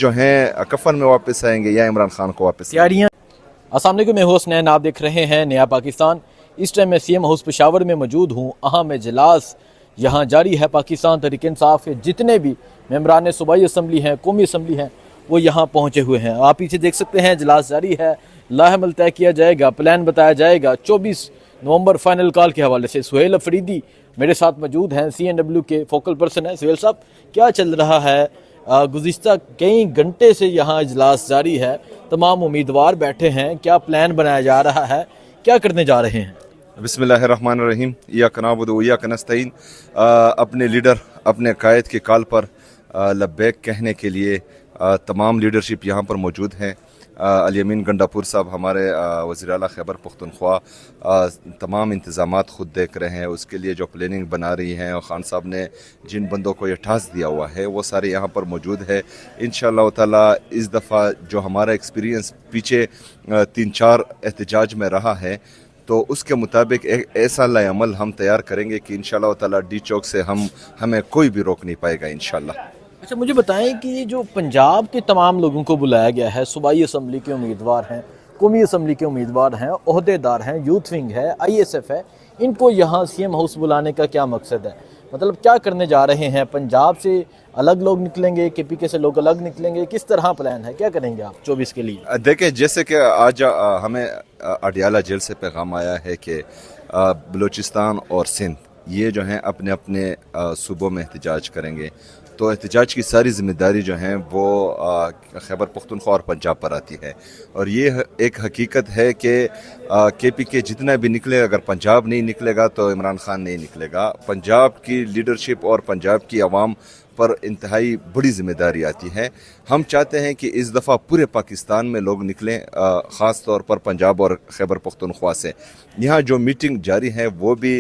जो हैं कफन में वापस आएंगे या इमरान खान को वापस तैयारियां। अस्सलाम वालेकुम, मैं होस्ट नैन, आप देख रहे हैं नया पाकिस्तान। इस टाइम मैं सीएम हाउस पेशावर में मौजूद हूँ। अहम इजलास यहाँ जारी है। पाकिस्तान तहरीक इंसाफ के जितने भी मेंबरान सूबाई असम्बली हैं, कौमी असम्बली हैं, वो यहाँ पहुँचे हुए हैं। आप पीछे देख सकते हैं, इजलास जारी है। लाहमल तय किया जाएगा, प्लान बताया जाएगा। 24 नवंबर फाइनल कॉल के हवाले से सुहेल अफरीदी मेरे साथ मौजूद हैं, CNW के फोकल पर्सन हैं। सुहेल साहब, क्या चल रहा है? गुज़िश्ता कई घंटे से यहाँ इजलास जारी है, तमाम उम्मीदवार बैठे हैं, क्या प्लान बनाया जा रहा है, क्या करने जा रहे हैं? बिस्मिल्लाहिर्रहमानिर्रहीम, इय्याक नअबुदु व इय्याक नस्तईन। अपने लीडर, अपने कायद के कॉल पर लब्बैक कहने के लिए तमाम लीडरशिप यहाँ पर मौजूद हैं। अल-यमीन गंडापुर साहब हमारे वज़ीर आला खैबर पख्तूनख्वा तमाम इंतज़ामात ख़ुद देख रहे हैं, उसके लिए जो प्लानिंग बना रही हैं, और ख़ान साहब ने जिन बंदों को ये टास्क दिया हुआ है वो सारे यहाँ पर मौजूद है। इंशाअल्लाह ताला इस दफ़ा जो हमारा एक्सपीरियंस पीछे 3-4 एहतजाज में रहा है, तो उसके मुताबिक एक ऐसा लाएअमल हम तैयार करेंगे कि इंशाअल्लाह ताला डी चौक से हमें कोई भी रोक नहीं पाएगा इंशाअल्लाह। अच्छा, मुझे बताएं कि ये जो पंजाब के तमाम लोगों को बुलाया गया है, सूबाई असम्बली के उम्मीदवार हैं, कौमी असम्बली के उम्मीदवार हैं, ओहदेदार हैं, यूथ विंग है, ISF है, इनको यहाँ सीएम हाउस बुलाने का क्या मकसद है? मतलब क्या करने जा रहे हैं? पंजाब से अलग लोग निकलेंगे, KPK से लोग अलग निकलेंगे, किस तरह प्लान है, क्या करेंगे आप 24 के लिए? देखिए, जैसे कि आज हमें अडियाला जेल से पैगाम आया है कि बलूचिस्तान और सिंध ये जो हैं अपने अपने सूबों में एहतजाज करेंगे, तो एहतजाज की सारी ज़िम्मेदारी जो हैं वो खैबर पख्तूनख्वा और पंजाब पर आती है। और ये एक हकीकत है कि KPK जितना भी निकले, अगर पंजाब नहीं निकलेगा तो इमरान खान नहीं निकलेगा। पंजाब की लीडरशिप और पंजाब की आवाम पर इंतहाई बड़ी ज़िम्मेदारी आती है। हम चाहते हैं कि इस दफ़ा पूरे पाकिस्तान में लोग निकलें, ख़ास तौर पर पंजाब और खैबर पख्तूनख्वा से। यहाँ जो मीटिंग जारी है वो भी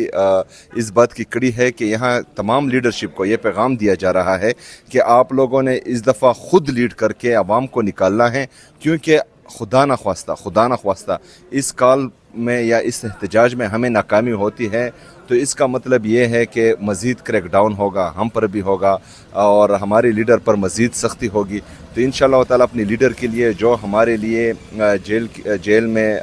इस बात की कड़ी है कि यहाँ तमाम लीडरशिप को ये पैगाम दिया जा रहा है कि आप लोगों ने इस दफ़ा ख़ुद लीड करके आवाम को निकालना है, क्योंकि खुदा न ख्वास्ता इस कॉल में या इस एहतजाज में हमें नाकामी होती है तो इसका मतलब ये है कि मज़ीद क्रैकडाउन होगा, हम पर भी होगा और हमारे लीडर पर मज़ीद सख्ती होगी। तो इंशाअल्लाह ताला अपने लीडर के लिए, जो हमारे लिए जेल में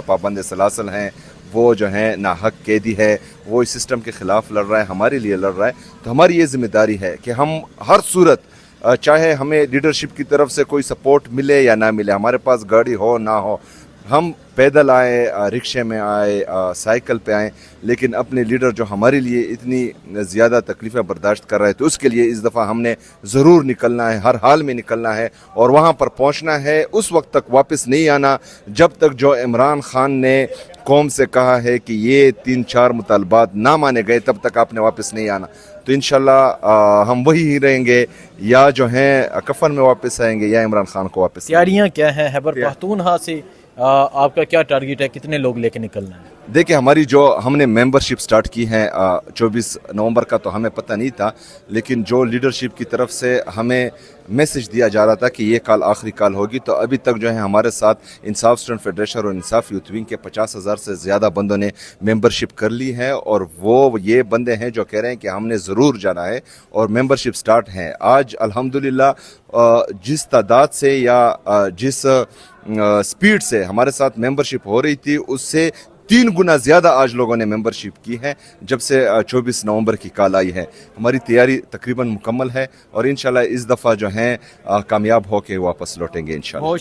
पाबंद सलासल हैं, वो जो हैं नाहक कैदी है, वो इस सिस्टम के ख़िलाफ़ लड़ रहा है, हमारे लिए लड़ रहा है, तो हमारी ये ज़िम्मेदारी है कि हम हर सूरत, चाहे हमें लीडरशिप की तरफ से कोई सपोर्ट मिले या ना मिले, हमारे पास गाड़ी हो ना हो, हम पैदल आए, रिक्शे में आए, साइकिल पे आए, लेकिन अपने लीडर जो हमारे लिए इतनी ज़्यादा तकलीफ़ें बर्दाश्त कर रहे हैं, तो उसके लिए इस दफ़ा हमने ज़रूर निकलना है, हर हाल में निकलना है और वहाँ पर पहुँचना है। उस वक्त तक वापस नहीं आना जब तक जो इमरान खान ने कौम से कहा है कि ये 3-4 मुतालबात ना माने गए, तब तक आपने वापस नहीं आना। तो इंशाल्लाह हम वही ही रहेंगे, या जो हैं कफन में वापस आएंगे या इमरान खान को वापस। तैयारियाँ क्या हैं? खैबर पख्तूनख्वा से आपका क्या टारगेट है, कितने लोग लेके निकलना है? देखिए, हमारी जो हमने मेंबरशिप स्टार्ट की है 24 नवंबर का, तो हमें पता नहीं था, लेकिन जो लीडरशिप की तरफ से हमें मैसेज दिया जा रहा था कि ये कॉल आखिरी कॉल होगी, तो अभी तक जो है हमारे साथ इंसाफ स्टूडेंट फेडरेशन और इंसाफ यूथ विंग के 50,000 से ज़्यादा बंदों ने मेंबरशिप कर ली है। और वो ये बंदे हैं जो कह रहे हैं कि हमने ज़रूर जाना है और मेंबरशिप स्टार्ट है। आज अल्हम्दुलिल्लाह जिस तादाद से या जिस स्पीड से हमारे साथ मेंबरशिप हो रही थी, उससे 3 गुना ज़्यादा आज लोगों ने मेंबरशिप की है जब से 24 नवंबर की कॉल आई है। हमारी तैयारी तकरीबन मुकम्मल है और इंशाल्लाह इस दफ़ा जो हैं कामयाब होकर वापस लौटेंगे इंशाल्लाह।